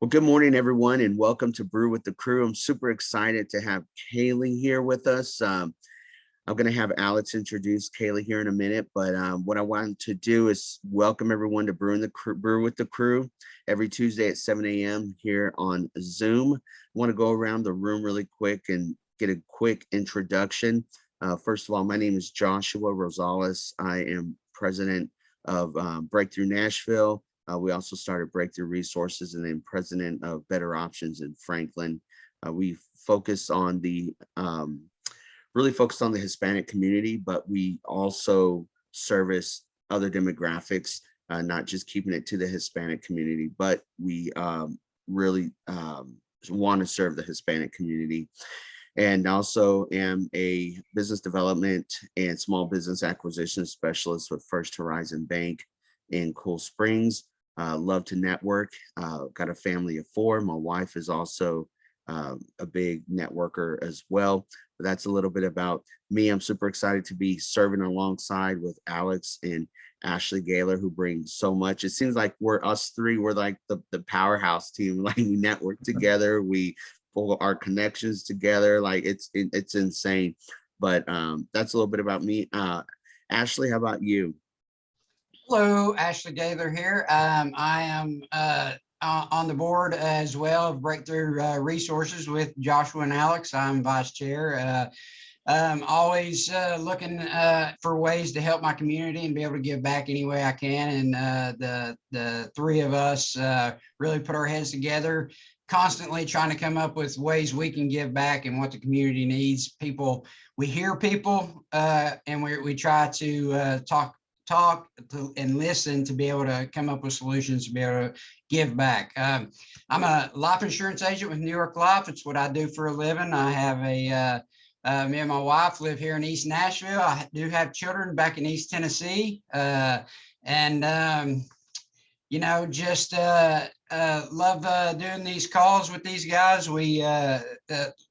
Well, good morning, everyone, and welcome to Brew with the Crew. I'm super excited to have Kaleigh here with us. I'm going to have Alex introduce Kaleigh here in a minute, but what I wanted to do is welcome everyone to Brew with the Crew every Tuesday at 7 a.m. here on Zoom. I want to go around the room really quick and get a quick introduction. First of all, my name is Joshua Rosales. I am president of Break-Thru Nashville. We also started Break-Thru Resources and then president of Better Options in Franklin. We focus on really focused on the Hispanic community, but we also service other demographics, not just keeping it to the Hispanic community, but we really want to serve the Hispanic community. And also am a business development and small business acquisition specialist with First Horizon Bank in Cool Springs. Love to network, got a family of 4. My wife is also a big networker as well. But that's a little bit about me. I'm super excited to be serving alongside with Alex and Ashley Gaylor, who bring so much. It seems like us three, we're like the powerhouse team. Like we network together, we pull our connections together. Like it's insane. But that's a little bit about me. Ashley, how about you? Hello, Ashley Gaylor here. I am on the board as well of Break-Thru Resources with Joshua and Alex. I'm vice chair. I'm always looking for ways to help my community and be able to give back any way I can. And the three of us really put our heads together, constantly trying to come up with ways we can give back and what the community needs. We hear people and we try to talk and listen to be able to come up with solutions to be able to give back. I'm a life insurance agent with New York Life. It's what I do for a living. I have me and my wife live here in East Nashville. I do have children back in East Tennessee. Just love doing these calls with these guys. We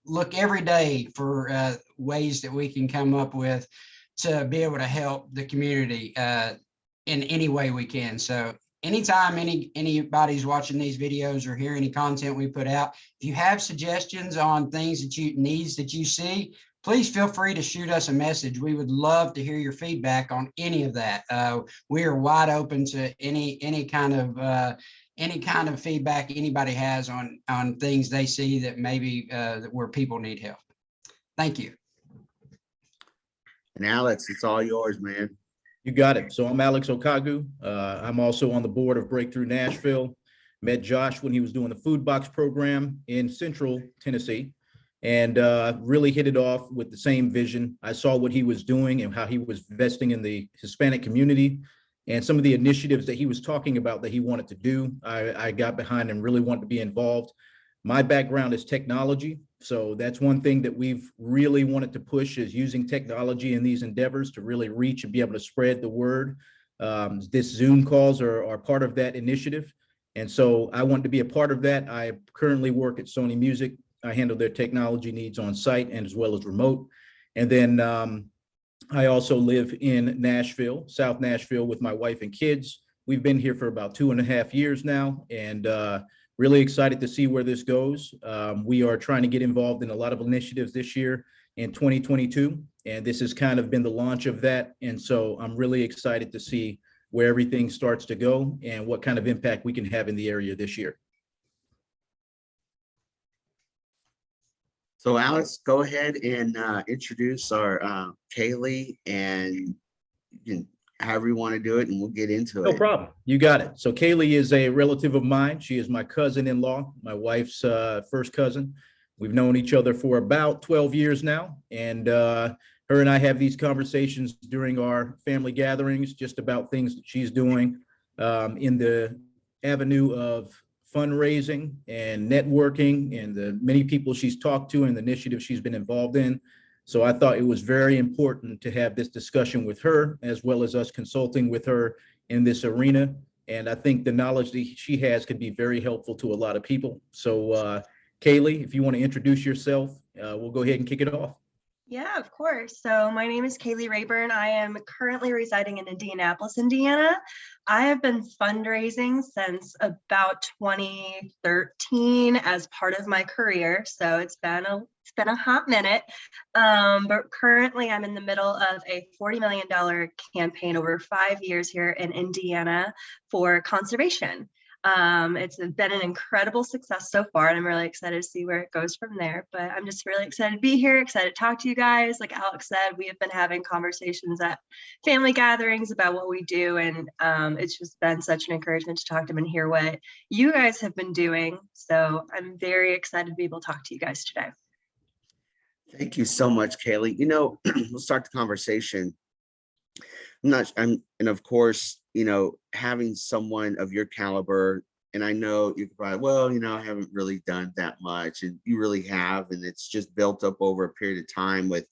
look every day for ways that we can come up with to be able to help the community in any way we can. So anytime anybody's watching these videos or hear any content we put out, if you have suggestions on things needs that you see, please feel free to shoot us a message. We would love to hear your feedback on any of that. We are wide open to any kind of feedback anybody has on things they see that maybe where people need help. Thank you. And Alex, it's all yours, man. You got it. So I'm Alex Okagu. I'm also on the board of Break-Thru Nashville. Met Josh when he was doing the food box program in Central Tennessee, and really hit it off with the same vision. I saw what he was doing and how he was investing in the Hispanic community and some of the initiatives that he was talking about that he wanted to do. I got behind and really wanted to be involved. My background is technology. So that's one thing that we've really wanted to push, is using technology in these endeavors to really reach and be able to spread the word. This Zoom calls are part of that initiative. And so I wanted to be a part of that. I currently work at Sony Music. I handle their technology needs on site and as well as remote. And then I also live in Nashville, South Nashville, with my wife and kids. We've been here for about 2.5 years now, and really excited to see where this goes. We are trying to get involved in a lot of initiatives this year in 2022, and this has kind of been the launch of that. And so I'm really excited to see where everything starts to go and what kind of impact we can have in the area this year. So Alex, go ahead and introduce our Kaleigh, and you can, however you want to do it, and we'll get into it. No problem. You got it. So Kaleigh is a relative of mine. She is my cousin-in-law, my wife's first cousin. We've known each other for about 12 years now. And her and I have these conversations during our family gatherings, just about things that she's doing in the avenue of fundraising and networking and the many people she's talked to and the initiatives she's been involved in. So I thought it was very important to have this discussion with her, as well as us consulting with her in this arena. And I think the knowledge that she has could be very helpful to a lot of people. So Kaleigh, if you want to introduce yourself, we'll go ahead and kick it off. Yeah, of course. So my name is Kaleigh Rayburn. I am currently residing in Indianapolis, Indiana. I have been fundraising since about 2013 as part of my career. So it's been a hot minute. But currently I'm in the middle of a $40 million campaign over 5 years here in Indiana for conservation. It's been an incredible success so far, and I'm really excited to see where it goes from there. But I'm just really excited to be here, excited to talk to you guys. Like Alex said, we have been having conversations at family gatherings about what we do, and it's just been such an encouragement to talk to them and hear what you guys have been doing. So I'm very excited to be able to talk to you guys today. Thank you so much, Kaleigh. We'll start the conversation. And of course, having someone of your caliber, and I know you could probably, well, I haven't really done that much, and you really have, and it's just built up over a period of time with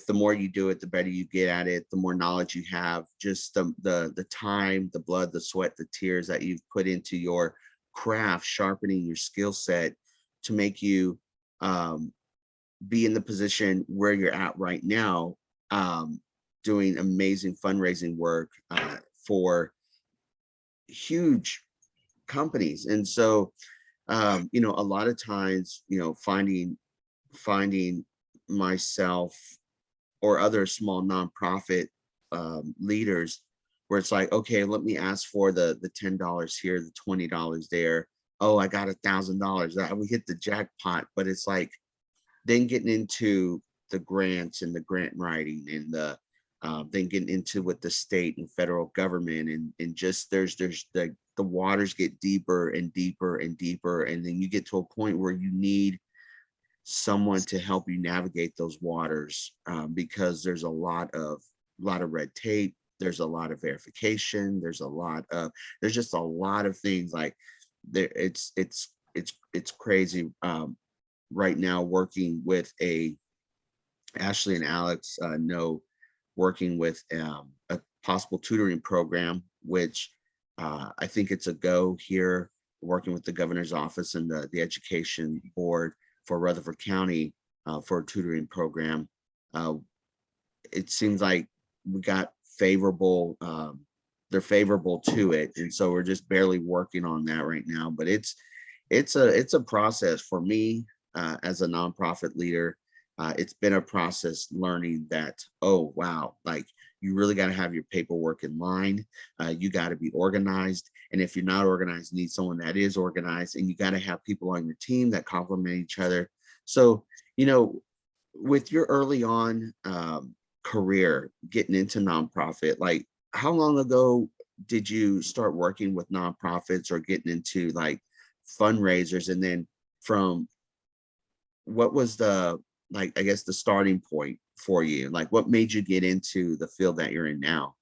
the more you do it, the better you get at it, the more knowledge you have, just the time, the blood, the sweat, the tears that you've put into your craft, sharpening your skill set to make you be in the position where you're at right now, doing amazing fundraising work for huge companies. And so, a lot of times, finding myself or other small nonprofit leaders where it's like, okay, let me ask for the $10 here, the $20 there. Oh, I got $1,000. We hit the jackpot. But it's like then getting into the grants and the grant writing and then getting into with the state and federal government, and just there's the waters get deeper and deeper and deeper, and then you get to a point where you need someone to help you navigate those waters, because there's a lot of red tape, there's a lot of verification, there's just a lot of things like there. It's crazy right now working with Ashley and Alex know, working with a possible tutoring program, which I think it's a go here, working with the governor's office and the education board for Rutherford County for a tutoring program. It seems like we got favorable, they're favorable to it. And so we're just barely working on that right now, but it's a process for me as a nonprofit leader. It's been a process learning that, oh, wow, like you really got to have your paperwork in line. You got to be organized. And if you're not organized, you need someone that is organized, and you got to have people on your team that complement each other. So, with your early on career getting into nonprofit, like how long ago did you start working with nonprofits or getting into like fundraisers? And then from what was the, like, I guess the starting point for you? Like what made you get into the field that you're in now?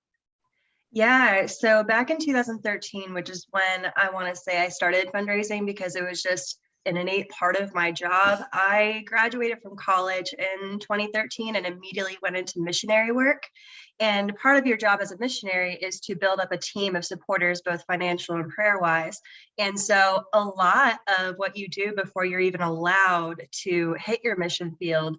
Yeah, so back in 2013, which is when I want to say I started fundraising because it was just an innate part of my job. I graduated from college in 2013 and immediately went into missionary work. And part of your job as a missionary is to build up a team of supporters, both financial and prayer wise. And so a lot of what you do before you're even allowed to hit your mission field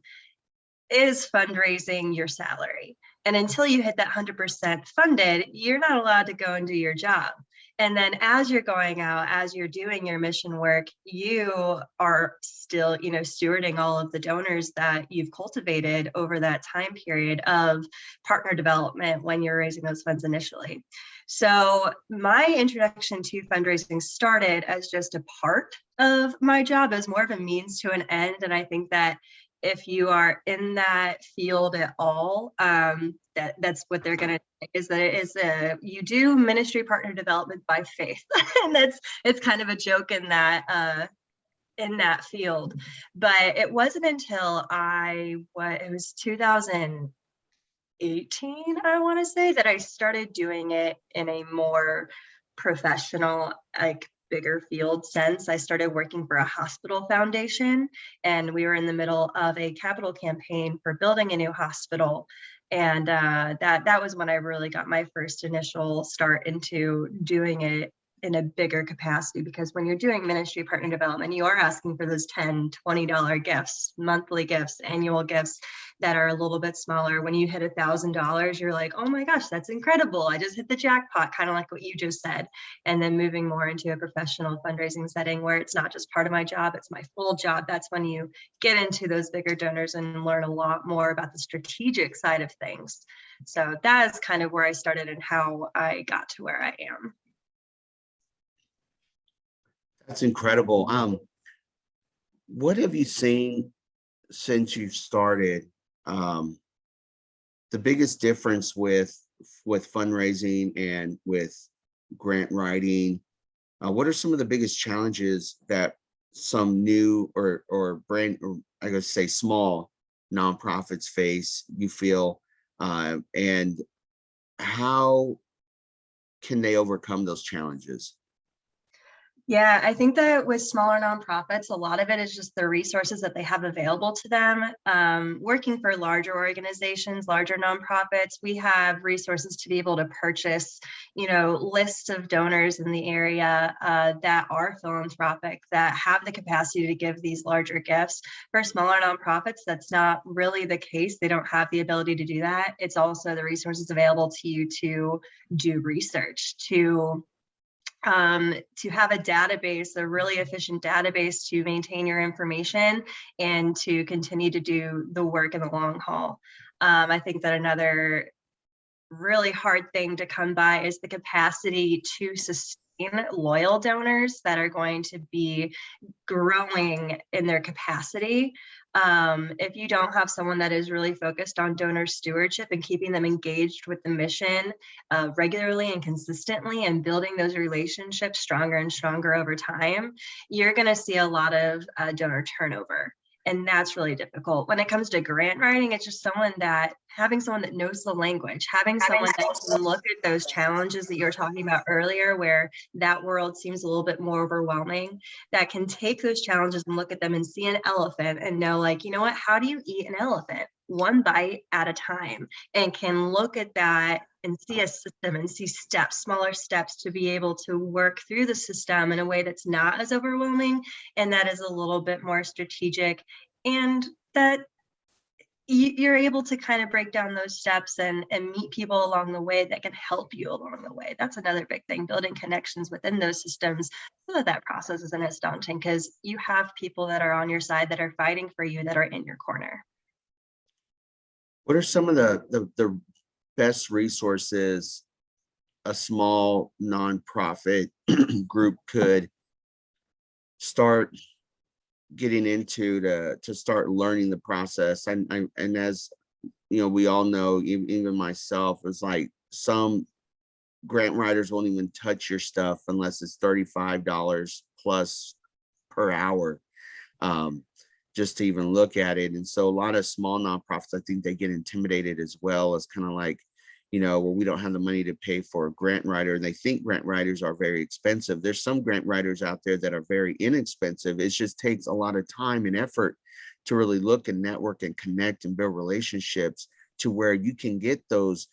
is fundraising your salary. And until you hit that 100% funded, you're not allowed to go and do your job. And then as you're going out, as you're doing your mission work, you are still, stewarding all of the donors that you've cultivated over that time period of partner development when you're raising those funds initially. So my introduction to fundraising started as just a part of my job, as more of a means to an end. And I think that if you are in that field at all, that's what they're going to say, is that it is you do ministry partner development by faith. And it's kind of a joke in that field. But it wasn't until it was 2018, I want to say, that I started doing it in a more professional, like bigger field sense. I started working for a hospital foundation, and we were in the middle of a capital campaign for building a new hospital. And that was when I really got my first initial start into doing it in a bigger capacity, because when you're doing ministry partner development, you are asking for those $10, $20 gifts, monthly gifts, annual gifts that are a little bit smaller. When you hit $1,000, you're like, oh my gosh, that's incredible. I just hit the jackpot, kind of like what you just said. And then moving more into a professional fundraising setting where it's not just part of my job, it's my full job. That's when you get into those bigger donors and learn a lot more about the strategic side of things. So that is kind of where I started and how I got to where I am. That's incredible. What have you seen since you've started? The biggest difference with fundraising and with grant writing. What are some of the biggest challenges that some new or brand, or I gotta say small nonprofits face, you feel, and how can they overcome those challenges? Yeah, I think that with smaller nonprofits, a lot of it is just the resources that they have available to them. Working for larger organizations, larger nonprofits, we have resources to be able to purchase, lists of donors in the area that are philanthropic, that have the capacity to give these larger gifts. For smaller nonprofits, that's not really the case. They don't have the ability to do that. It's also the resources available to you to do research, to have a database, a really efficient database to maintain your information and to continue to do the work in the long haul. I think that another really hard thing to come by is the capacity to sustain loyal donors that are going to be growing in their capacity. If you don't have someone that is really focused on donor stewardship and keeping them engaged with the mission regularly and consistently and building those relationships stronger and stronger over time, you're going to see a lot of donor turnover. And that's really difficult. When it comes to grant writing, it's just having someone that knows the language, having someone that can look at those challenges that you were talking about earlier, where that world seems a little bit more overwhelming, that can take those challenges and look at them and see an elephant and know, like, you know what, how do you eat an elephant? One bite at a time, and can look at that and see a system and see steps, smaller steps, to be able to work through the system in a way that's not as overwhelming and that is a little bit more strategic, and that you're able to kind of break down those steps and meet people along the way that can help you along the way. That's another big thing, building connections within those systems so that process isn't as daunting, because you have people that are on your side that are fighting for you, that are in your corner. What are some of the best resources a small nonprofit group could start getting into to start learning the process? And as we all know, even myself, it's like some grant writers won't even touch your stuff unless it's $35 plus per hour, just to even look at it. And so a lot of small nonprofits, I think they get intimidated as well, as kind of like, well, we don't have the money to pay for a grant writer, and they think grant writers are very expensive. There's some grant writers out there that are very inexpensive. It just takes a lot of time and effort to really look and network and connect and build relationships to where you can get those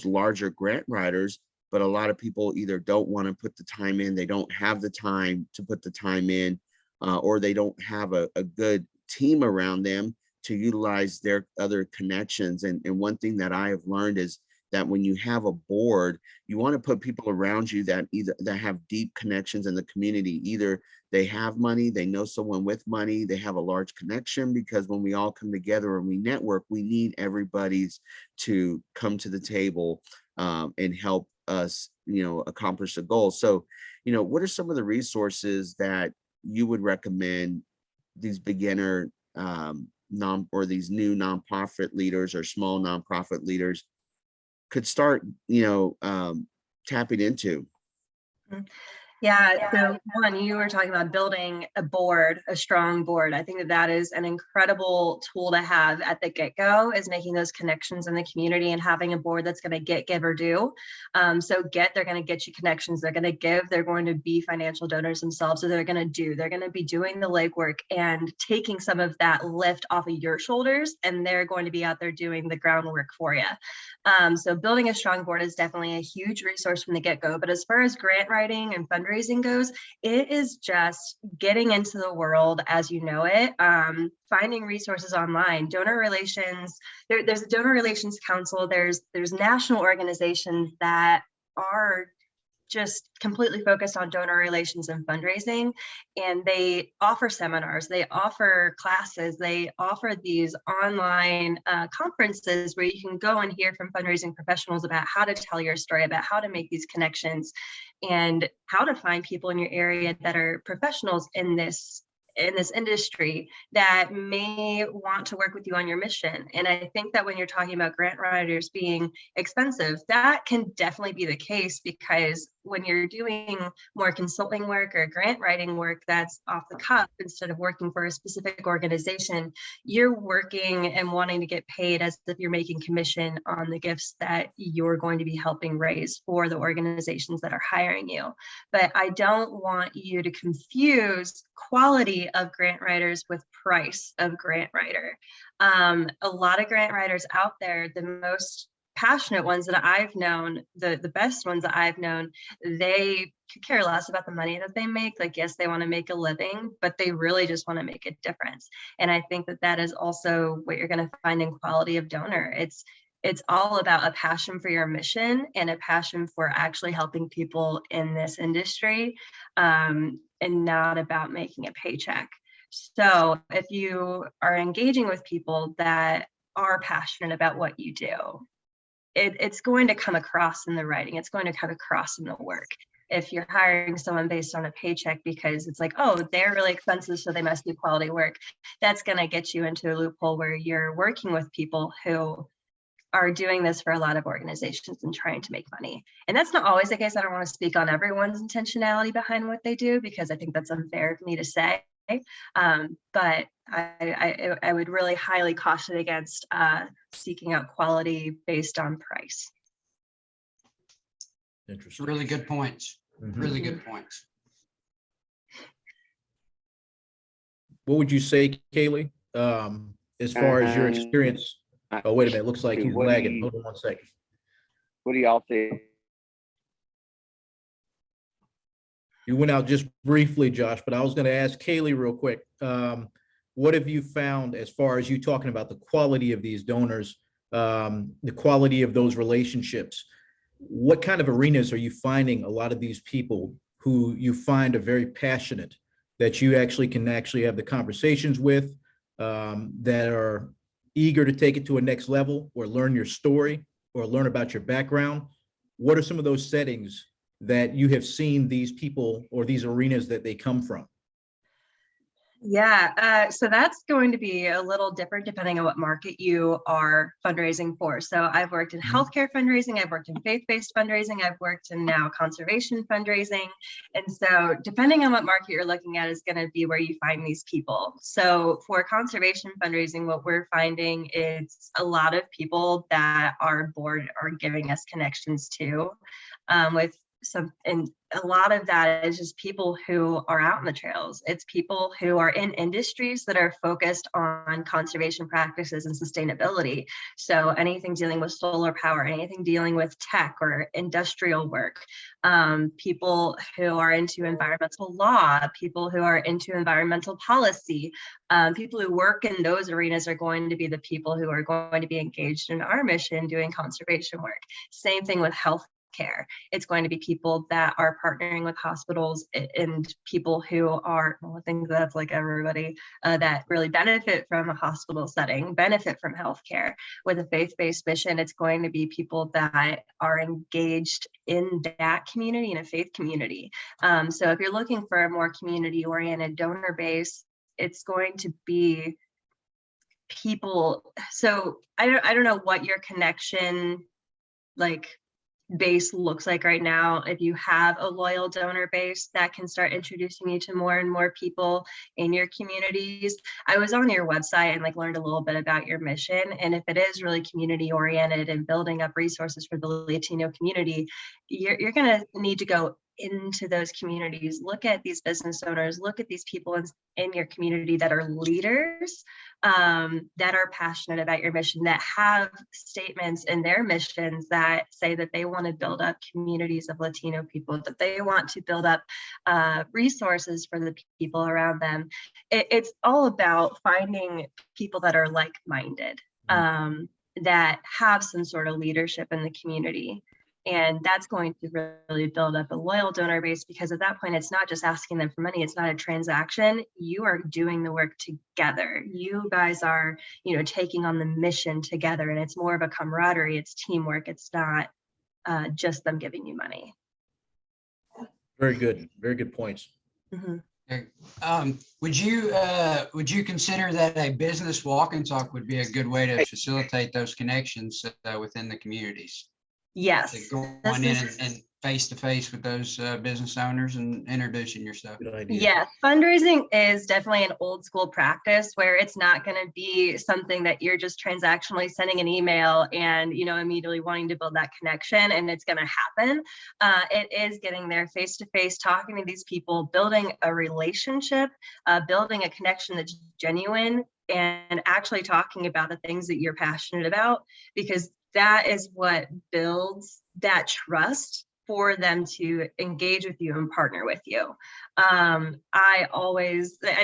larger grant writers. But a lot of people either don't want to put the time in, they don't have the time to put the time in, or they don't have a good team around them to utilize their other connections. And one thing that I have learned is that when you have a board, you want to put people around you that have deep connections in the community. Either they have money, they know someone with money, they have a large connection, because when we all come together and we network, we need everybody's to come to the table and help us, accomplish the goal. So, what are some of the resources that you would recommend these beginner or these new nonprofit leaders or small nonprofit leaders could start, tapping into? Yeah, so one, you were talking about building a board, a strong board. I think that that is an incredible tool to have at the get-go, is making those connections in the community and having a board that's going to get, give, or do. So they're going to get you connections, they're going to give, they're going to be financial donors themselves, so they're going to do, they're going to be doing the legwork and taking some of that lift off of your shoulders, and they're going to be out there doing the groundwork for you. So building a strong board is definitely a huge resource from the get-go. But as far as grant writing and fundraising goes, it is just getting into the world as you know it, finding resources online, donor relations. There's a donor relations council. There's national organizations that are just completely focused on donor relations and fundraising. And they offer seminars, they offer classes, they offer these online conferences where you can go and hear from fundraising professionals about how to tell your story, about how to make these connections, and how to find people in your area that are professionals in this industry that may want to work with you on your mission. And I think that when you're talking about grant writers being expensive, that can definitely be the case, because when you're doing more consulting work or grant writing work that's off the cuff, instead of working for a specific organization, you're working and wanting to get paid as if you're making commission on the gifts that you're going to be helping raise for the organizations that are hiring you. But I don't want you to confuse quality of grant writers with price of grant writer. A lot of grant writers out there, the most passionate ones that I've known, the best ones that I've known, they could care less about the money that they make. Like, yes, they want to make a living, but they really just want to make a difference. And I think that that is also what you're going to find in quality of donor. It's all about a passion for your mission and a passion for actually helping people in this industry, and not about making a paycheck. So if you are engaging with people that are passionate about what you do, it's going to come across in the writing. It's going to come across in the work. If you're hiring someone based on a paycheck because it's like, oh, they're really expensive, so they must do quality work, that's going to get you into a loophole where you're working with people who are doing this for a lot of organizations and trying to make money. And that's not always the case. I don't want to speak on everyone's intentionality behind what they do, because I think that's unfair for me to say. But I would really highly caution against seeking out quality based on price. Interesting. Really good points. Mhm. Really good points. What would you say, Kaleigh, as far as your experience? Oh, wait a minute. Looks like he's lagging. Hold on one second. What do y'all think? You went out just briefly, Josh, but I was going to ask Kaleigh real quick. What have you found as far as you talking about the quality of these donors, the quality of those relationships? What kind of arenas are you finding a lot of these people who you find are very passionate, that you actually can actually have the conversations with, that are eager to take it to a next level or learn your story or learn about your background? What are some of those settings that you have seen these people or these arenas that they come from? Yeah, so that's going to be a little different depending on what market you are fundraising for. So I've worked in healthcare fundraising, I've worked in faith-based fundraising, I've worked in now conservation fundraising. And so depending on what market you're looking at is going to be where you find these people. So for conservation fundraising, what we're finding is a lot of people that our board are giving us connections to, with some, and a lot of that is just people who are out in the trails. It's people who are in industries that are focused on conservation practices and sustainability. So anything dealing with solar power, anything dealing with tech or industrial work, people who are into environmental law, people who are into environmental policy, people who work in those arenas are going to be the people who are going to be engaged in our mission doing conservation work. Same thing with health care. It's going to be people that are partnering with hospitals and people who are, well, I think that's like everybody that really benefit from a hospital setting, benefit from healthcare. With a faith-based mission, it's going to be people that are engaged in that community, in a faith community. So if you're looking for a more community-oriented donor base, it's going to be people. So I don't know what your connection, like base looks like right now. If you have a loyal donor base, that can start introducing you to more and more people in your communities. I was on your website and like learned a little bit about your mission. And if it is really community oriented and building up resources for the Latino community, you're going to need to go into those communities, look at these business owners, look at these people in your community that are leaders, that are passionate about your mission, that have statements in their missions that say that they want to build up communities of Latino people, that they want to build up resources for the people around them. It's all about finding people that are like-minded, that have some sort of leadership in the community. And that's going to really build up a loyal donor base, because at that point, it's not just asking them for money. It's not a transaction. You are doing the work together. You guys are, taking on the mission together, and it's more of a camaraderie. It's teamwork. It's not just them giving you money. Very good. Very good points. Mm-hmm. Would you consider that a business walk and talk would be a good way to facilitate those connections within the communities? Yes. Going in and face to face with those business owners and introducing yourself. Good idea. Yeah, fundraising is definitely an old school practice where it's not going to be something that you're just transactionally sending an email and immediately wanting to build that connection and it's going to happen. It is getting there face to face, talking to these people, building a relationship, building a connection that's genuine, and actually talking about the things that you're passionate about, because that is what builds that trust for them to engage with you and partner with you. I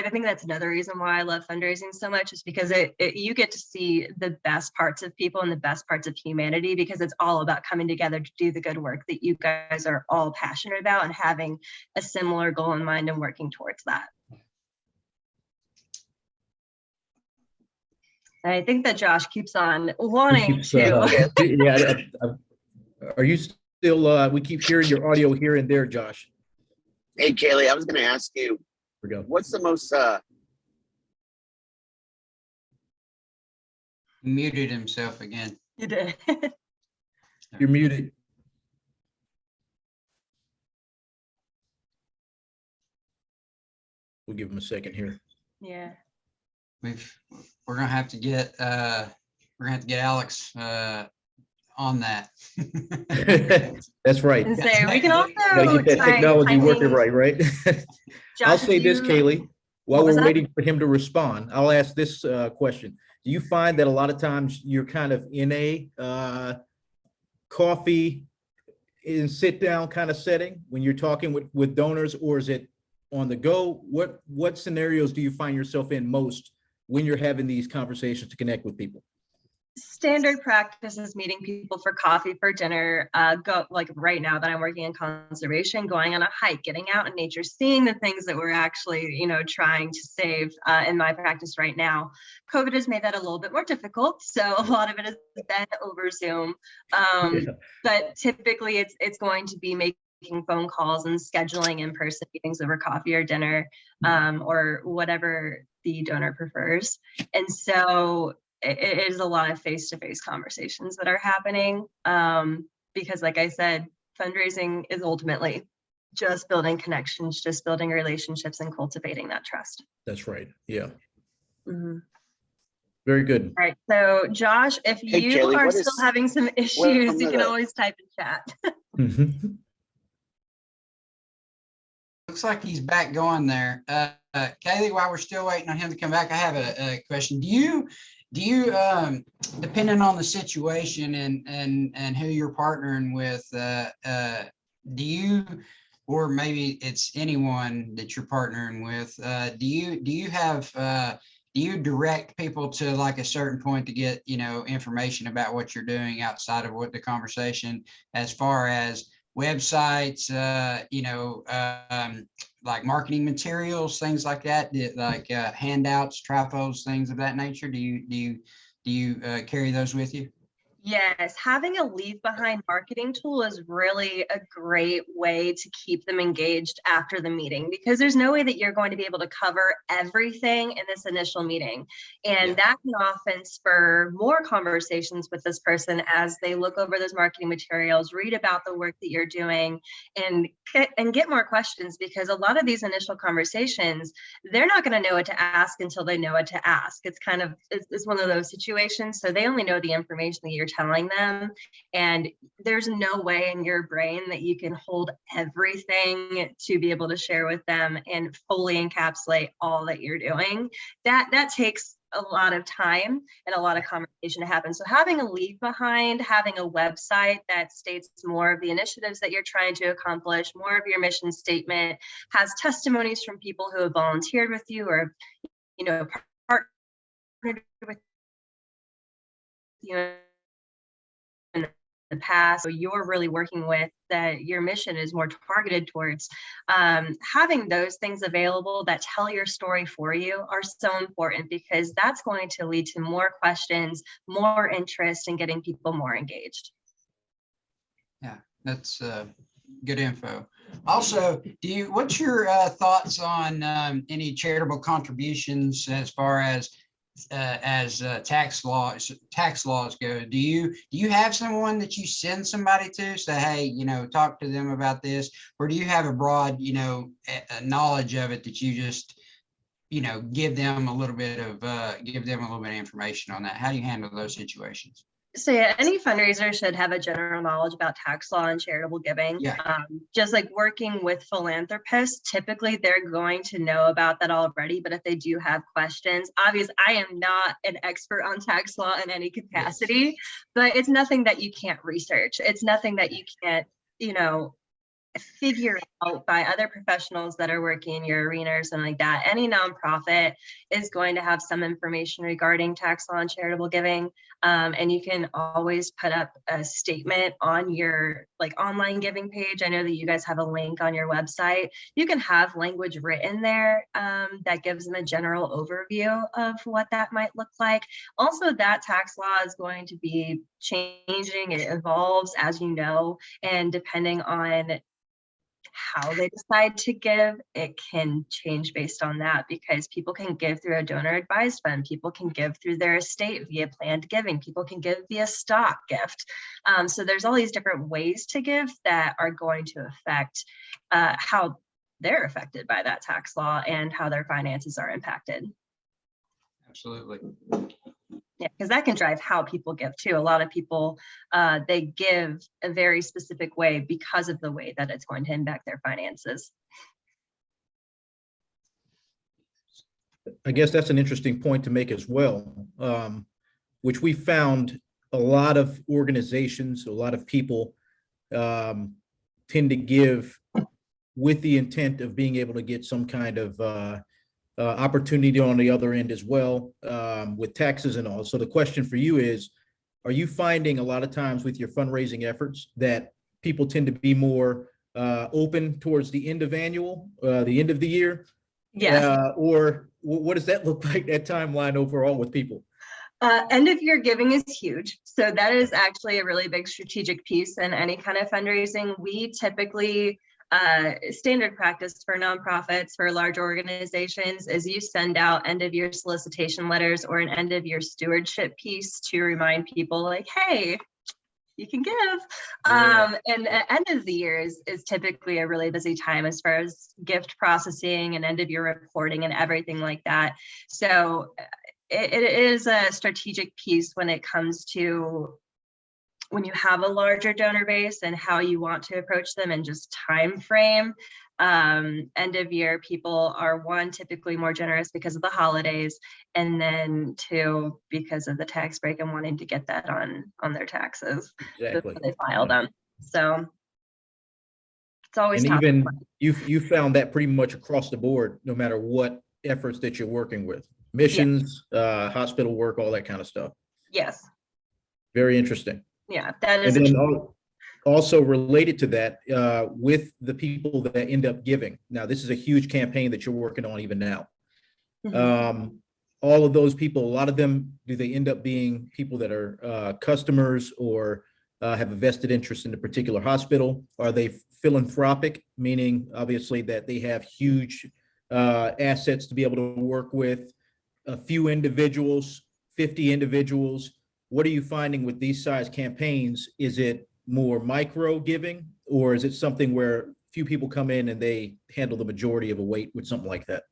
think that's another reason why I love fundraising so much, is because you get to see the best parts of people and the best parts of humanity, because it's all about coming together to do the good work that you guys are all passionate about and having a similar goal in mind and working towards that. And I think that Josh keeps on wanting to. Yeah. Are you still, we keep hearing your audio here and there, Josh. Hey, Kaleigh, I was going to ask you, Here we go. what's the most, He muted himself again. You did. You're muted. We'll give him a second here. Yeah. We're gonna have to get Alex on that. That's right. And say we can also Gotta get that technology working right? I'll say this, Kaleigh, while we're waiting for him to respond, I'll ask this question. Do you find that a lot of times you're kind of in a coffee and sit down kind of setting when you're talking with donors, or is it on the go? What scenarios do you find yourself in most when you're having these conversations to connect with people? Standard practice is meeting people for coffee, for dinner, like right now that I'm working in conservation, going on a hike, getting out in nature, seeing the things that we're actually, trying to save in my practice right now. COVID has made that a little bit more difficult. So a lot of it has been over Zoom. But typically it's going to be making phone calls and scheduling in-person meetings over coffee or dinner, or whatever the donor prefers. And so it is a lot of face-to-face conversations that are happening, because like I said, fundraising is ultimately just building connections, just building relationships and cultivating that trust. That's right. Yeah. Mm-hmm. Very good. All right. So Josh, if you Kaleigh, are still having some issues, you can always type in chat. Looks like he's back going there. Kaleigh, while we're still waiting on him to come back, I have a question. Do you depending on the situation and who you're partnering with, do you, or maybe it's anyone that you're partnering with, do you direct people to like a certain point to get information about what you're doing outside of what the conversation, as far as websites, like marketing materials, things like that, like handouts, tripos, things of that nature? Do you carry those with you? Yes, having a leave behind marketing tool is really a great way to keep them engaged after the meeting, because there's no way that you're going to be able to cover everything in this initial meeting. And that can often spur more conversations with this person as they look over those marketing materials, read about the work that you're doing, and get more questions, because a lot of these initial conversations, they're not going to know what to ask until they know what to ask. It's one of those situations. So they only know the information that you're telling them, and there's no way in your brain that you can hold everything to be able to share with them and fully encapsulate all that you're doing. That takes a lot of time and a lot of conversation to happen. So having a leave behind, having a website that states more of the initiatives that you're trying to accomplish, more of your mission statement, has testimonies from people who have volunteered with you or, partnered with you in the past, so you're really working with, that your mission is more targeted towards. Having those things available that tell your story for you are so important, because that's going to lead to more questions, more interest, and getting people more engaged. Yeah, that's good info. Also, what's your thoughts on any charitable contributions as far as tax laws go? Do you have someone that you send somebody to say, hey, talk to them about this, or do you have a broad, knowledge of it that you just, give them a little bit of information on that? How do you handle those situations? So yeah, any fundraiser should have a general knowledge about tax law and charitable giving. Yeah. Just like working with philanthropists, typically they're going to know about that already. But if they do have questions, obviously I am not an expert on tax law in any capacity, yes, but it's nothing that you can't research. It's nothing that you can't, figure out by other professionals that are working in your arena or something like that. Any nonprofit is going to have some information regarding tax law and charitable giving. And you can always put up a statement on your online giving page. I know that you guys have a link on your website. You can have language written there that gives them a general overview of what that might look like. Also, that tax law is going to be changing. It evolves, as you know, and depending on how they decide to give, it can change based on that, because people can give through a donor advised fund, people can give through their estate via planned giving, people can give via stock gift. So there's all these different ways to give that are going to affect how they're affected by that tax law and how their finances are impacted. Absolutely. Yeah, because that can drive how people give too. A lot of people, they give a very specific way because of the way that it's going to impact their finances. I guess that's an interesting point to make as well, which we found a lot of organizations, a lot of people tend to give with the intent of being able to get some kind of opportunity on the other end as well, with taxes and all. So the question for you is, are you finding a lot of times with your fundraising efforts that people tend to be more open towards the end of the end of the year? Yeah. Or what does that look like, that timeline overall with people? End of year giving is huge. So that is actually a really big strategic piece in any kind of fundraising. We typically, standard practice for nonprofits, for large organizations, is you send out end of year solicitation letters or an end of year stewardship piece to remind people like, hey, you can give. And end of the year is typically a really busy time as far as gift processing and end of year reporting and everything like that. So it is a strategic piece when it comes to when you have a larger donor base and how you want to approach them and just time frame. End of year people are, one, typically more generous because of the holidays, and then two, because of the tax break and wanting to get that on their taxes before they file them. So it's always and tough. Even you found that pretty much across the board, no matter what efforts that you're working with, missions, hospital work, all that kind of stuff. Yes. Very interesting. Yeah, that is. And then also related to that, with the people that end up giving. Now, this is a huge campaign that you're working on even now. Mm-hmm. all of those people, a lot of them, do they end up being people that are customers or have a vested interest in a particular hospital? Are they philanthropic, meaning obviously that they have huge assets to be able to work with a few individuals, 50 individuals? What are you finding with these size campaigns? Is it more micro giving, or is it something where few people come in and they handle the majority of a weight with something like that?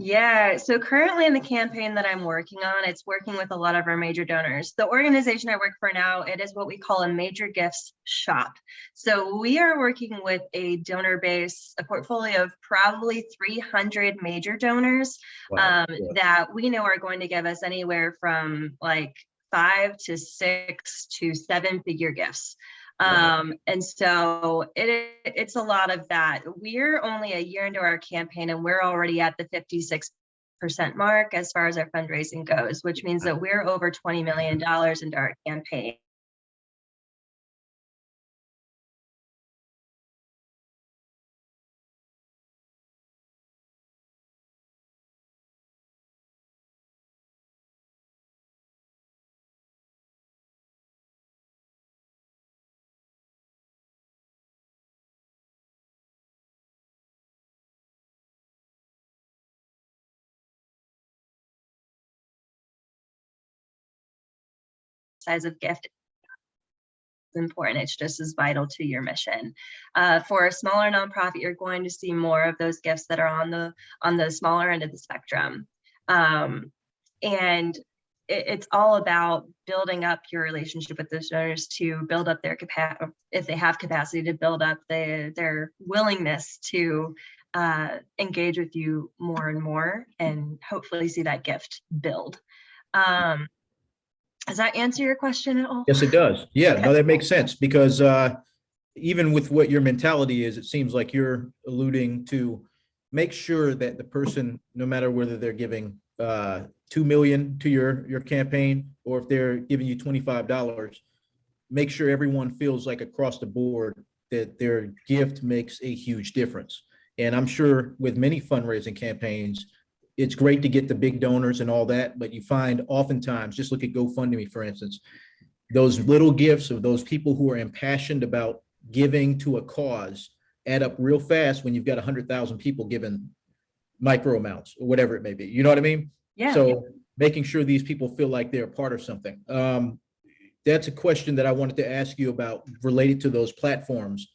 Yeah, so currently in the campaign that I'm working on, it's working with a lot of our major donors. The organization I work for now, it is what we call a major gifts shop. So we are working with a donor base, a portfolio of probably 300 major donors Wow. that we know are going to give us anywhere from like 5 to 6 to 7 figure gifts. And so it's a lot of that. We're only a year into our campaign and we're already at the 56% mark as far as our fundraising goes, which means that we're over $20 million into our campaign. Size of gift is important. It's just as vital to your mission. For a smaller nonprofit, you're going to see more of those gifts that are on the smaller end of the spectrum. And it's all about building up your relationship with those donors to build up their capacity, if they have capacity, to build up their willingness to engage with you more and more, and hopefully see that gift build. Does that answer your question at all? Yes, it does. Yeah, Okay. no, that makes sense, because even with what your mentality is, it seems like you're alluding to make sure that the person, no matter whether they're giving 2 million to your campaign or if they're giving you $25, make sure everyone feels like across the board that their gift makes a huge difference. And I'm sure with many fundraising campaigns, it's great to get the big donors and all that, but you find oftentimes, just look at GoFundMe, for instance, those little gifts of those people who are impassioned about giving to a cause add up real fast when you've got 100,000 people giving micro amounts or whatever it may be. You know what I mean? Yeah. So making sure these people feel like they're a part of something. That's a question that I wanted to ask you about related to those platforms.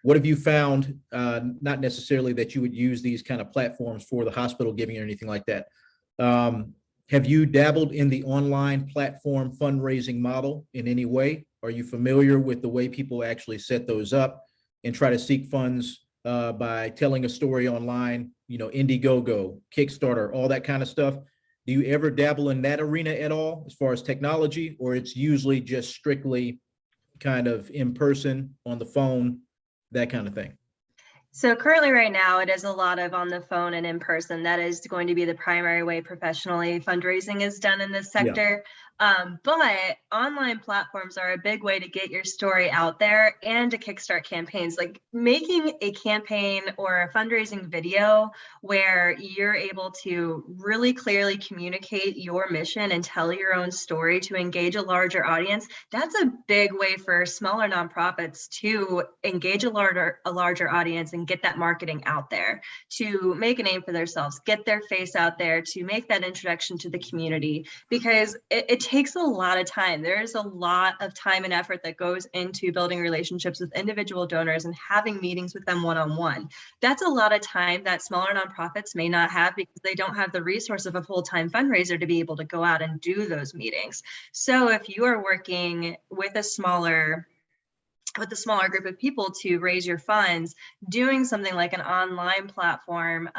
What have you found, not necessarily that you would use these kind of platforms for the hospital giving or anything like that. Have you dabbled in the online platform fundraising model in any way? Are you familiar with the way people actually set those up and try to seek funds by telling a story online, you know, Indiegogo, Kickstarter, all that kind of stuff? Do you ever dabble in that arena at all as far as technology, or it's usually just strictly kind of in person, on the phone, that kind of thing? So currently right now, it is a lot of on the phone and in person. That is going to be the primary way professionally fundraising is done in this sector. But online platforms are a big way to get your story out there and to kickstart campaigns. Like making a campaign or a fundraising video where you're able to really clearly communicate your mission and tell your own story to engage a larger audience. That's a big way for smaller nonprofits to engage a larger audience and get that marketing out there, to make a name for themselves, get their face out there, to make that introduction to the community, because it takes a lot of time. There's a lot of time and effort that goes into building relationships with individual donors and having meetings with them one-on-one. That's a lot of time that smaller nonprofits may not have because they don't have the resource of a full-time fundraiser to be able to go out and do those meetings. So if you are working with a smaller group of people to raise your funds, doing something like an online platform,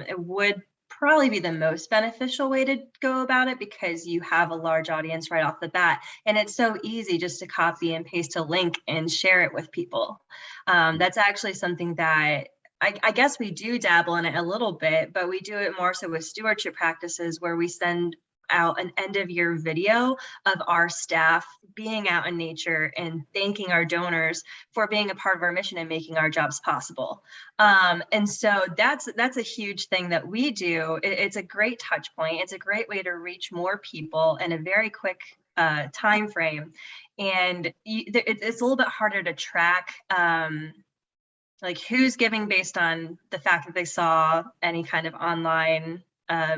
it would probably be the most beneficial way to go about it, because you have a large audience right off the bat. And it's so easy just to copy and paste a link and share it with people. That's actually something that I guess we do dabble in it a little bit, but we do it more so with stewardship practices where we send out an end of year video of our staff being out in nature and thanking our donors for being a part of our mission and making our jobs possible. And so that's a huge thing that we do. It's a great touch point. It's a great way to reach more people in a very quick time frame. And it's a little bit harder to track like who's giving based on the fact that they saw any kind of online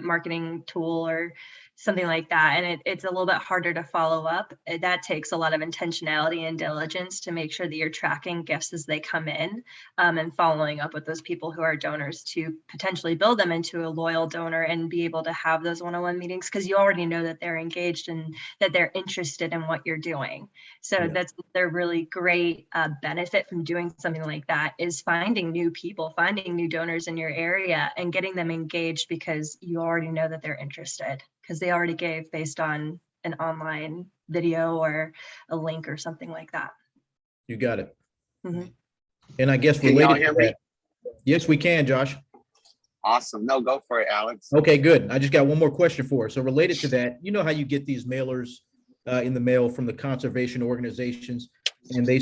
marketing tool or something like that. And it's a little bit harder to follow up. That takes a lot of intentionality and diligence to make sure that you're tracking gifts as they come in, and following up with those people who are donors to potentially build them into a loyal donor and be able to have those one-on-one meetings, because you already know that they're engaged and that they're interested in what you're doing. So that's their really great benefit from doing something like that, is finding new people, finding new donors in your area and getting them engaged, because you already know that they're interested, because they already gave based on an online video or a link or something like that. You got it. Mm-hmm. And I guess Can y'all related hear to me? that, yes, we can, Josh. Awesome. No, go for it, Alex. Okay, good. I just got one more question for us. So related to that, you know how you get these mailers in the mail from the conservation organizations, and they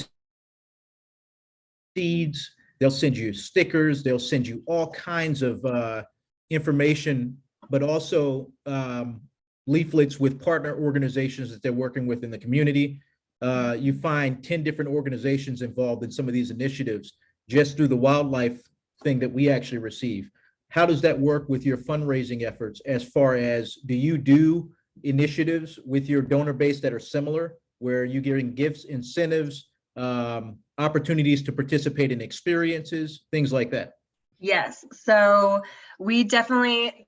seeds, they'll send you stickers, they'll send you all kinds of information, but also leaflets with partner organizations that they're working with in the community. You find 10 different organizations involved in some of these initiatives just through the wildlife thing that we actually receive. How does that work with your fundraising efforts, as far as, do you do initiatives with your donor base that are similar, where you're giving gifts, incentives, opportunities to participate in experiences, things like that? Yes. So we definitely,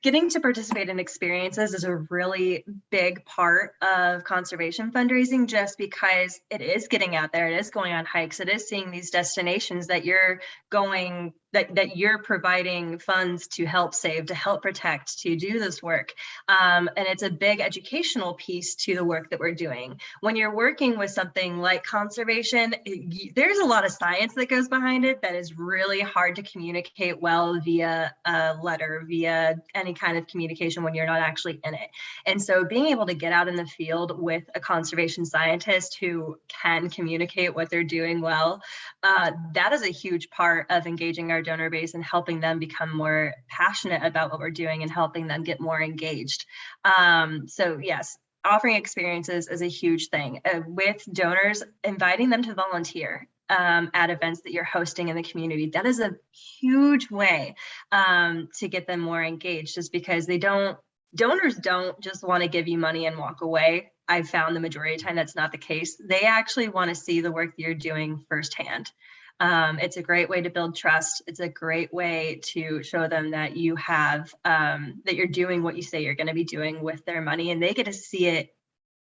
getting to participate in experiences is a really big part of conservation fundraising, just because it is getting out there, it is going on hikes, it is seeing these destinations that you're going, that you're providing funds to help save, to help protect, to do this work. And it's a big educational piece to the work that we're doing. When you're working with something like conservation, there's a lot of science that goes behind it that is really hard to communicate well via a letter, via any kind of communication when you're not actually in it. And so being able to get out in the field with a conservation scientist who can communicate what they're doing well, that is a huge part of engaging our donor base and helping them become more passionate about what we're doing and helping them get more engaged. So yes, offering experiences is a huge thing. With donors, inviting them to volunteer at events that you're hosting in the community, that is a huge way to get them more engaged, just because donors don't just want to give you money and walk away. I've found the majority of the time that's not the case. They actually want to see the work that you're doing firsthand. It's a great way to build trust. It's a great way to show them that you have, that you're doing what you say you're going to be doing with their money, and they get to see it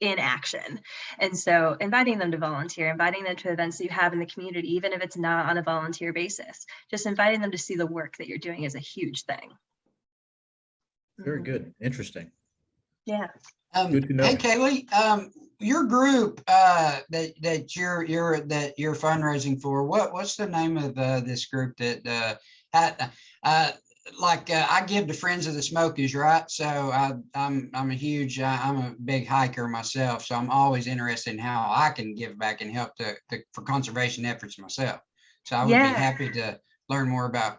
in action. And so inviting them to volunteer, inviting them to events that you have in the community, even if it's not on a volunteer basis, just inviting them to see the work that you're doing is a huge thing. Very good. Interesting. Yeah. Good to know. Hey, Kaleigh, your group that you're fundraising for, what's the name of this group that I give to Friends of the Smokies, right? So I'm a big hiker myself, so I'm always interested in how I can give back and help for conservation efforts myself. So I would be happy to learn more about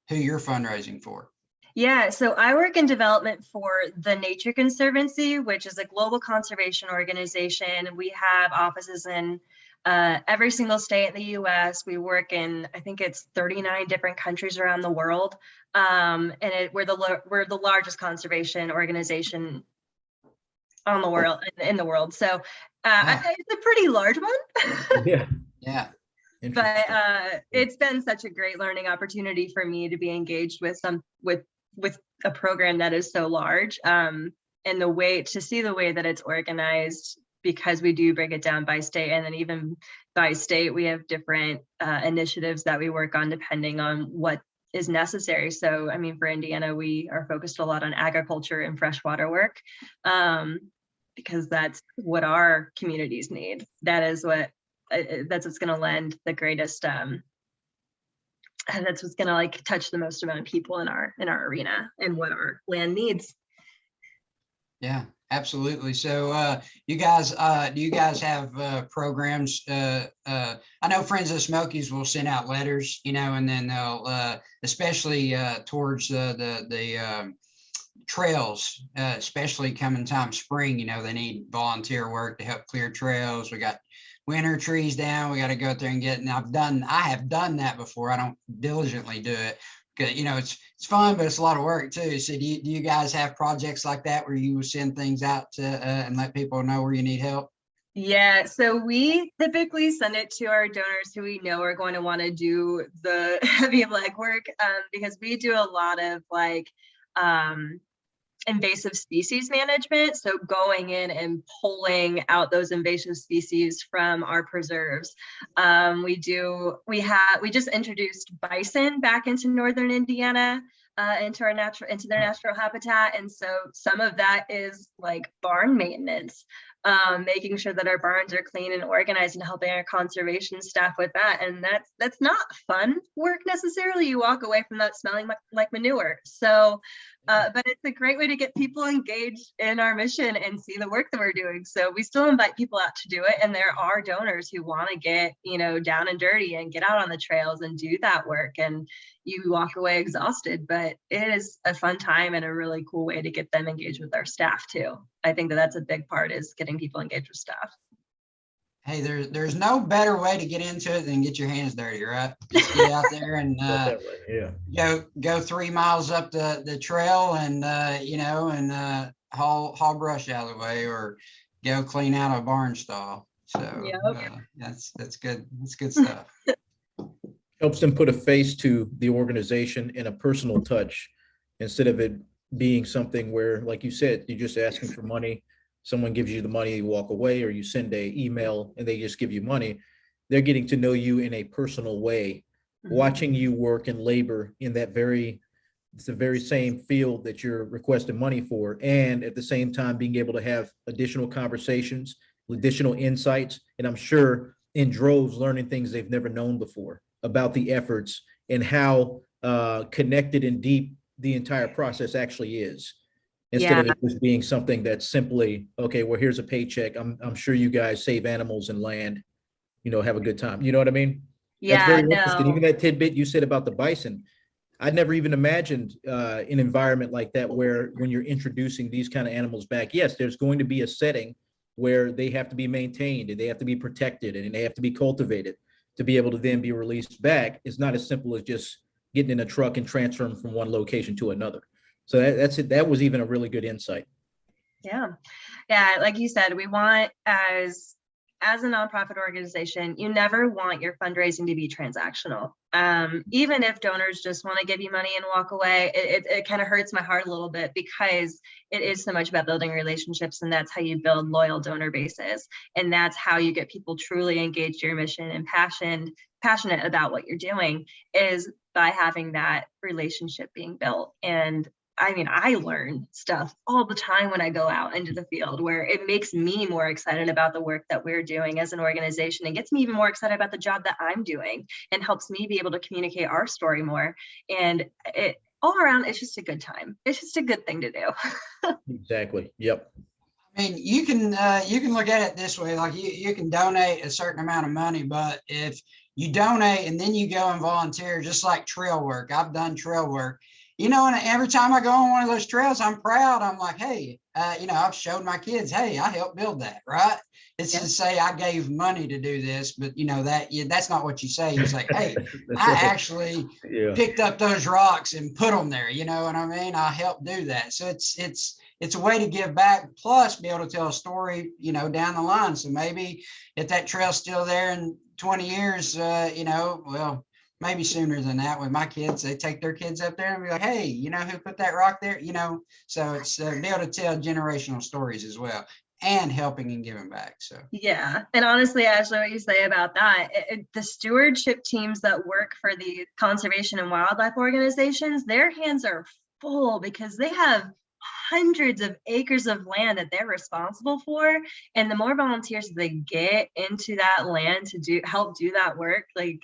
who you're fundraising for. Yeah, so I work in development for the Nature Conservancy, which is a global conservation organization. We have offices in every single state in the US. We work in, I think it's 39 different countries around the world. And we're the largest conservation organization on the world, in the world. So it's a pretty large one. Yeah. Yeah. But it's been such a great learning opportunity for me to be engaged with a program that is so large, and to see the way that it's organized, because we do break it down by state, and then even by state we have different initiatives that we work on depending on what is necessary. So I mean, for Indiana, we are focused a lot on agriculture and freshwater work, because that's what our communities need. That's what's going to lend the greatest and that's what's going to touch the most amount of people in our arena and what our land needs. Yeah, absolutely. So you guys, do you guys have programs? I know Friends of the Smokies will send out letters, and then they'll, especially towards the trails, especially coming time spring, they need volunteer work to help clear trails. We got winter trees down. We got to go out there and get, and I have done that before. I don't diligently do it because, it's fun, but it's a lot of work too. So do you guys have projects like that where you will send things out to, and let people know where you need help? Yeah, so we typically send it to our donors who we know are going to want to do the heavy legwork, because we do a lot of invasive species management. So going in and pulling out those invasive species from our preserves. We just introduced bison back into northern Indiana, into their natural habitat. And so some of that is like barn maintenance, making sure that our barns are clean and organized, and helping our conservation staff with that. And that's not fun work necessarily. You walk away from that smelling like manure. So but it's a great way to get people engaged in our mission and see the work that we're doing. So we still invite people out to do it. And there are donors who want to get, down and dirty and get out on the trails and do that work. And you walk away exhausted, but it is a fun time and a really cool way to get them engaged with our staff too. I think that's a big part, is getting people engaged with staff. Hey, there's no better way to get into it than get your hands dirty, right? Just get out there and go 3 miles up the trail and haul brush out of the way, or go clean out a barn stall. So that's good. That's good stuff. Helps them put a face to the organization and a personal touch, instead of it being something where, like you said, you're just asking for money. Someone gives you the money, you walk away, or you send an email and they just give you money. They're getting to know you in a personal way, watching you work and labor in it's the very same field that you're requesting money for. And at the same time, being able to have additional conversations, additional insights, and I'm sure in droves, learning things they've never known before about the efforts and how connected and deep the entire process actually is. Instead of it just being something that's simply, okay, well, here's a paycheck. I'm sure you guys save animals and land, have a good time. You know what I mean? That's very interesting. Even that tidbit you said about the bison, I'd never even imagined an environment like that, where when you're introducing these kind of animals back, yes, there's going to be a setting where they have to be maintained and they have to be protected and they have to be cultivated to be able to then be released back. It's not as simple as just getting in a truck and transferring from one location to another. So that's it. That was even a really good insight. Yeah. Like you said, we want, as a nonprofit organization, you never want your fundraising to be transactional. Even if donors just want to give you money and walk away, it kind of hurts my heart a little bit, because it is so much about building relationships, and that's how you build loyal donor bases. And that's how you get people truly engaged in your mission and passionate about what you're doing, is by having that relationship being built. And I mean, I learn stuff all the time when I go out into the field, where it makes me more excited about the work that we're doing as an organization, and gets me even more excited about the job that I'm doing, and helps me be able to communicate our story more. And it all around, it's just a good time. It's just a good thing to do. Exactly. Yep. I mean, you can look at it this way, like you can donate a certain amount of money, but if you donate and then you go and volunteer, just like trail work, I've done trail work, and every time I go on one of those trails, I'm proud. I'm like, hey, I've showed my kids, hey, I helped build that, right? It's to say I gave money to do this, but that's not what you say. You say, hey, I actually picked up those rocks and put them there. You know what I mean? I helped do that. So it's a way to give back, plus be able to tell a story, down the line. So maybe if that trail's still there in 20 years, well, maybe sooner than that, with my kids, they take their kids up there and be like, hey, who put that rock there? So it's be able to tell generational stories as well, and helping and giving back. So yeah. And honestly, Ashley, what you say about that, the stewardship teams that work for the conservation and wildlife organizations, their hands are full, because they have hundreds of acres of land that they're responsible for. And the more volunteers they get into that land to help do that work, like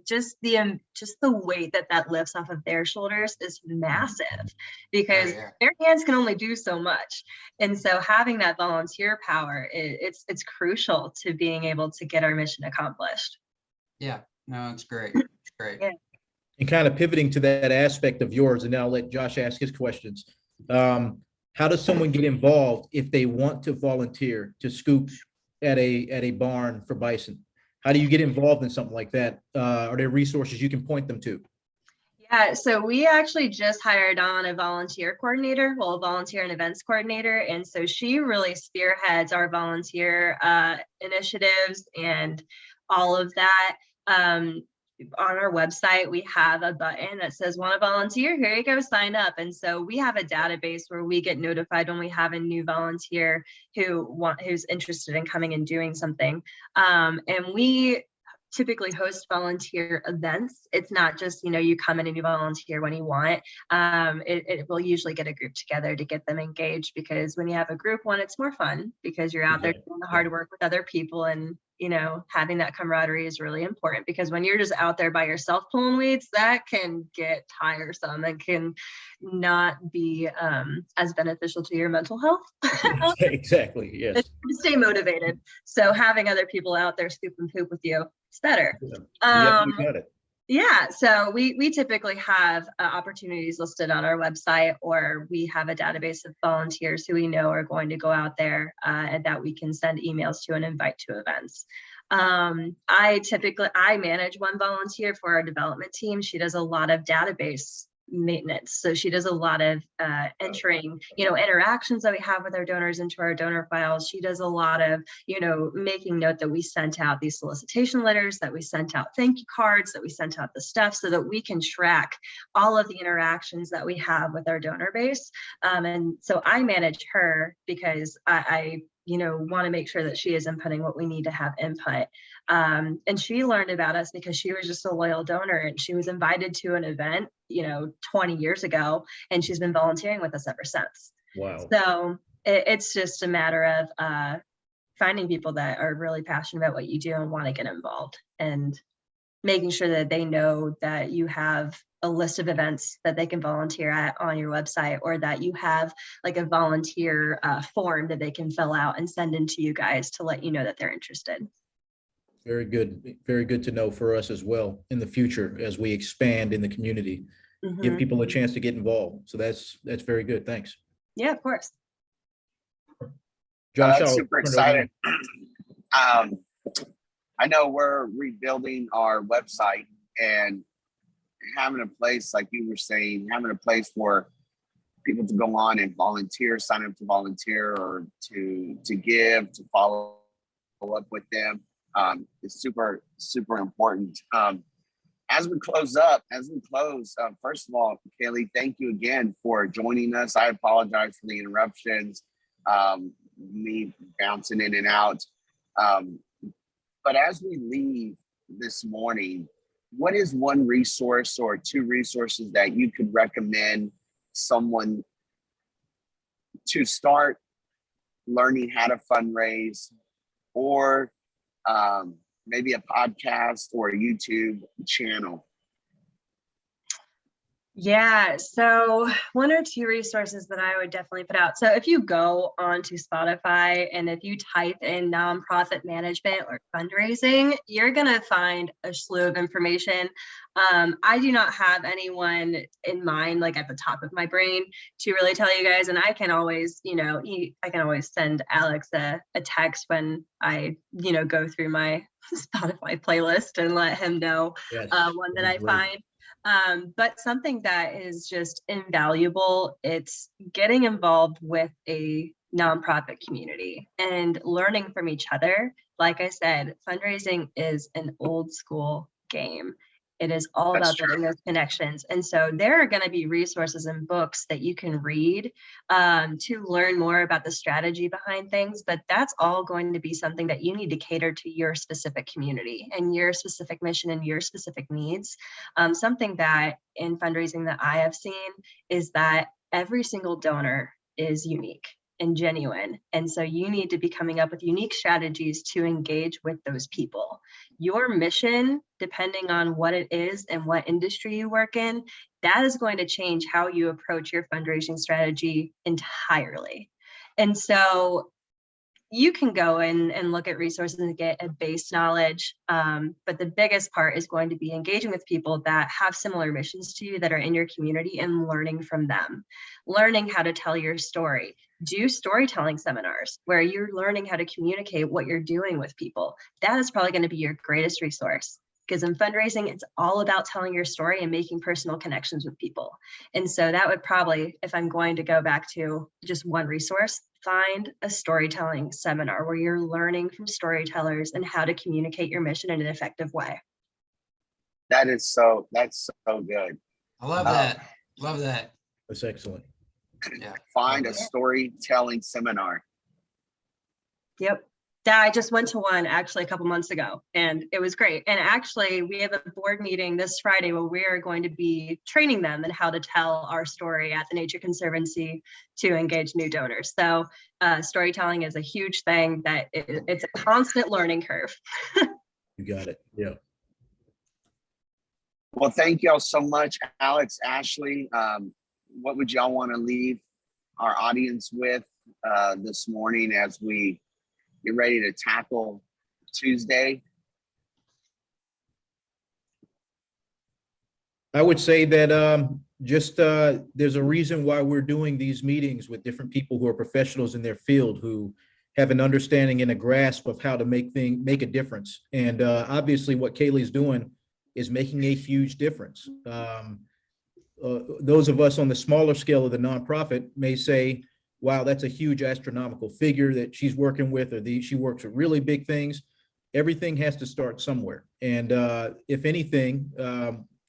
just the weight that lifts off of their shoulders is massive, because their hands can only do so much. And so having that volunteer power, it's crucial to being able to get our mission accomplished. Yeah, no, it's great. It's great. Yeah. And kind of pivoting to that aspect of yours, and now I'll let Josh ask his questions. How does someone get involved if they want to volunteer to scoop at a barn for bison? How do you get involved in something like that? Are there resources you can point them to? Yeah, so we actually just hired on a volunteer coordinator, a volunteer and events coordinator. And so she really spearheads our volunteer initiatives and all of that. On our website, we have a button that says, want to volunteer? Here you go, sign up. And so we have a database where we get notified when we have a new volunteer who's interested in coming and doing something. And we typically host volunteer events. It's not just, you come in and you volunteer when you want. It will usually get a group together to get them engaged, because when you have a group one, it's more fun because you're out there doing the hard work with other people, and having that camaraderie is really important, because when you're just out there by yourself pulling weeds, that can get tiresome and can not be as beneficial to your mental health. Exactly, yes. Stay motivated. So having other people out there scoop and poop with you, it's better. Yep, you got it. Yeah, so we typically have opportunities listed on our website, or we have a database of volunteers who we know are going to go out there and that we can send emails to and invite to events. I manage one volunteer for our development team. She does a lot of database maintenance. So she does a lot of entering, interactions that we have with our donors into our donor files. She does a lot of, making note that we sent out these solicitation letters, that we sent out thank you cards, that we sent out the stuff, so that we can track all of the interactions that we have with our donor base. And so I manage her because I want to make sure that she is inputting what we need to have input. And she learned about us because she was just a loyal donor, and she was invited to an event, 20 years ago, and she's been volunteering with us ever since. Wow. So it's just a matter of finding people that are really passionate about what you do and want to get involved, and making sure that they know that you have a list of events that they can volunteer at on your website, or that you have like a volunteer form that they can fill out and send in to you guys to let you know that they're interested. Very good. Very good to know for us as well in the future as we expand in the community. Mm-hmm. Give people a chance to get involved. So that's very good. Thanks. Yeah, of course. Josh, super excited. I know we're rebuilding our website, and having a place, like you were saying, having a place for people to go on and volunteer, sign up to volunteer, or to give, to follow up with them, is super, super important. As we close, first of all, Kaleigh, thank you again for joining us. I apologize for the interruptions, me bouncing in and out. But as we leave this morning, what is one resource or two resources that you could recommend someone to start learning how to fundraise, or maybe a podcast or a YouTube channel? Yeah, so one or two resources that I would definitely put out. So if you go onto Spotify and if you type in nonprofit management or fundraising, you're going to find a slew of information. I do not have anyone in mind, like at the top of my brain, to really tell you guys. And I can always, I can always send Alex a text when I, go through my Spotify playlist and let him know one that I find. But something that is just invaluable, it's getting involved with a nonprofit community and learning from each other. Like I said, fundraising is an old school game. It is all about building those connections. And so there are going to be resources and books that you can read to learn more about the strategy behind things. But that's all going to be something that you need to cater to your specific community and your specific mission and your specific needs. Something that in fundraising that I have seen is that every single donor is unique and genuine. And so you need to be coming up with unique strategies to engage with those people. Your mission, depending on what it is and what industry you work in, that is going to change how you approach your fundraising strategy entirely. And so you can go and look at resources and get a base knowledge. But the biggest part is going to be engaging with people that have similar missions to you, that are in your community, and learning from them, learning how to tell your story. Do storytelling seminars where you're learning how to communicate what you're doing with people. That is probably going to be your greatest resource, because in fundraising, it's all about telling your story and making personal connections with people. And so that would probably, if I'm going to go back to just one resource, find a storytelling seminar where you're learning from storytellers and how to communicate your mission in an effective way. That's so good. I love that. Love that. That's excellent. Yeah. Find a storytelling seminar. Yep. Yeah, I just went to one actually a couple months ago, and it was great. And actually, we have a board meeting this Friday where we are going to be training them in how to tell our story at the Nature Conservancy to engage new donors. So storytelling is a huge thing that it's a constant learning curve. You got it. Yeah. Well, thank y'all so much, Alex, Ashley. What would y'all want to leave our audience with this morning as we get ready to tackle Tuesday? I would say that there's a reason why we're doing these meetings with different people who are professionals in their field, who have an understanding and a grasp of how to make a difference. And obviously what Kaleigh's doing is making a huge difference. Those of us on the smaller scale of the nonprofit may say, wow, that's a huge astronomical figure that she's working with, or she works with really big things. Everything has to start somewhere. And if anything,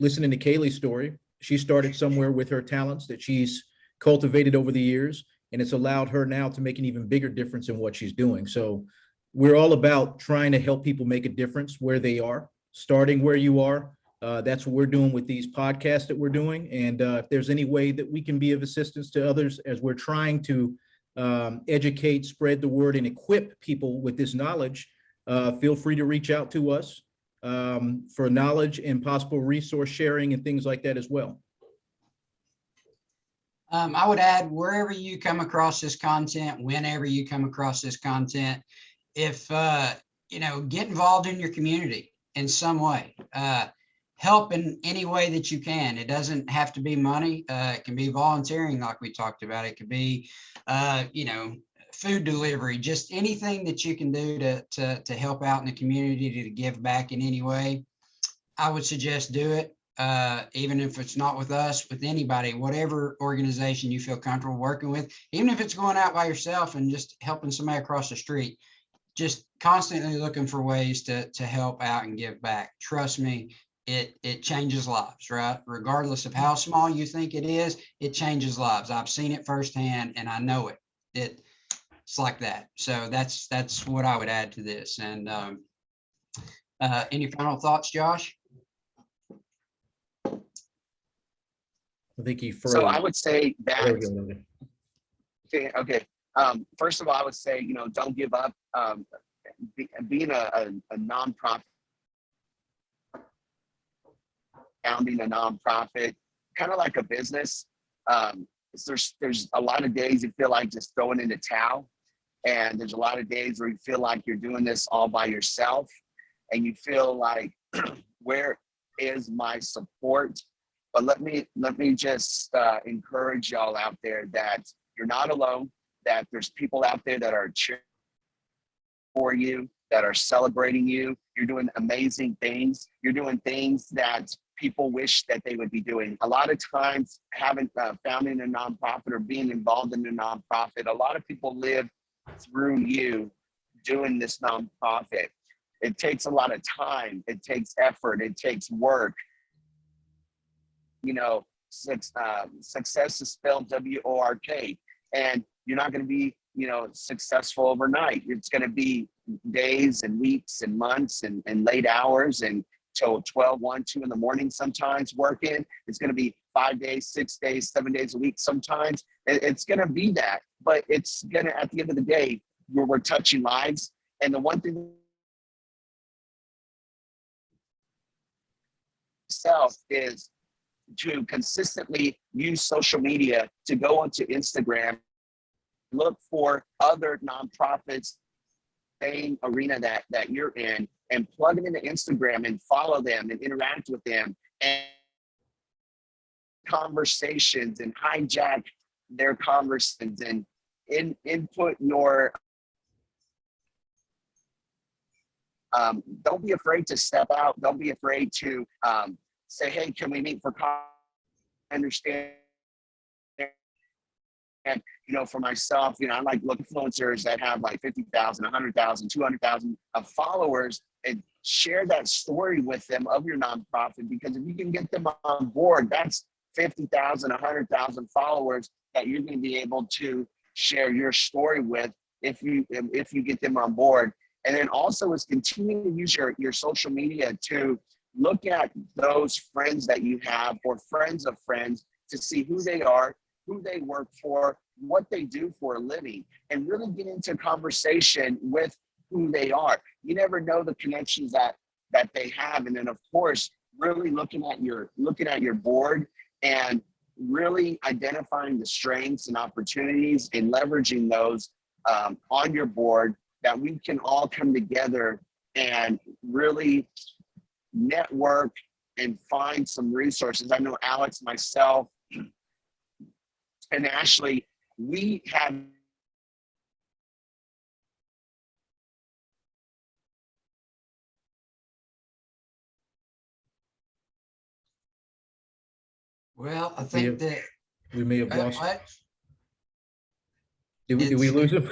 listening to Kaleigh's story, she started somewhere with her talents that she's cultivated over the years, and it's allowed her now to make an even bigger difference in what she's doing. So we're all about trying to help people make a difference where they are, starting where you are. That's what we're doing with these podcasts that we're doing. And if there's any way that we can be of assistance to others as we're trying to educate, spread the word, and equip people with this knowledge, feel free to reach out to us for knowledge and possible resource sharing and things like that as well. I would add, wherever you come across this content, whenever you come across this content, if, get involved in your community in some way. Help in any way that you can. It doesn't have to be money. It can be volunteering, like we talked about. It could be, food delivery, just anything that you can do to help out in the community, to give back in any way. I would suggest do it, even if it's not with us, with anybody, whatever organization you feel comfortable working with, even if it's going out by yourself and just helping somebody across the street. Just constantly looking for ways to help out and give back. Trust me, it changes lives, right? Regardless of how small you think it is, it changes lives. I've seen it firsthand and I know it. It's like that. So that's what I would add to this. And any final thoughts, Josh? I think he froze. So I would say There we that, go. okay. First of all, I would say, don't give up. Being a nonprofit, founding a nonprofit, kind of like a business. There's a lot of days you feel like just throwing in the towel, and there's a lot of days where you feel like you're doing this all by yourself, and you feel like, where is my support? But let me just encourage y'all out there that you're not alone, that there's people out there that are cheering for you, that are celebrating you. You're doing amazing things. You're doing things that people wish that they would be doing. A lot of times, founding a nonprofit or being involved in a nonprofit, a lot of people live through you doing this nonprofit. It takes a lot of time. It takes effort. It takes work. Success is spelled W-O-R-K, and you're not going to be, successful overnight. It's going to be days and weeks and months and late hours and till 12, 1, 2 in the morning sometimes working. It's going to be 5 days, 6 days, 7 days a week sometimes. It's going to be that, but it's going to, at the end of the day, we're touching lives. And the one thing itself is to consistently use social media, to go onto Instagram, look for other nonprofits, same arena that you're in, and plug it into Instagram and follow them and interact with them and conversations and hijack their conversations and input your don't be afraid to step out. Don't be afraid to say, hey, can we meet for coffee? Understand. And, you know, for myself, you know, I like look influencers that have like 50,000, 100,000, 200,000 of followers, and share that story with them of your nonprofit, because if you can get them on board, that's 50,000, 100,000 followers that you're going to be able to share your story with if you get them on board. And then also is continue to use your social media to look at those friends that you have or friends of friends to see who they are, who they work for, what they do for a living, and really get into conversation with who they are. You never know the connections that they have. And then of course, really looking at your board and really identifying the strengths and opportunities and leveraging those on your board, that we can all come together and really network and find some resources. I know Alex, myself, and Ashley, we have Well, I think that we may have lost. what? Did we lose him?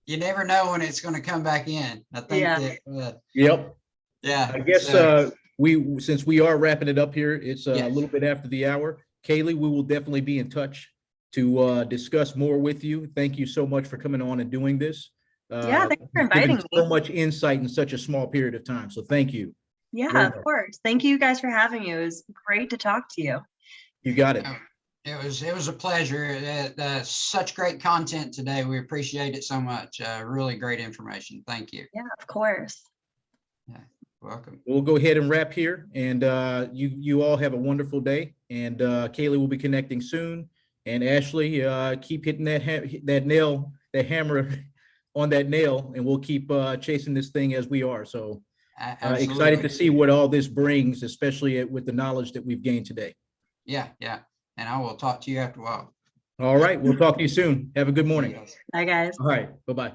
You never know when it's going to come back in. I think that. Yep. Yeah. I guess since we are wrapping it up here, it's a little bit after the hour. Kaleigh, we will definitely be in touch to discuss more with you. Thank you so much for coming on and doing this. Yeah, thanks for inviting me. So much insight in such a small period of time. So thank you. Yeah, of course. Thank you guys for having me. It was great to talk to you. You got it. It was a pleasure. Such great content today. We appreciate it so much. Really great information. Thank you. Yeah, of course. Yeah, welcome. We'll go ahead and wrap here, and you all have a wonderful day. And Kaleigh will be connecting soon. And Ashley, keep hitting that hammer on that nail, and we'll keep chasing this thing as we are. So excited to see what all this brings, especially with the knowledge that we've gained today. Yeah. And I will talk to you after a while. All right. We'll talk to you soon. Have a good morning. Bye, guys. All right. Bye-bye.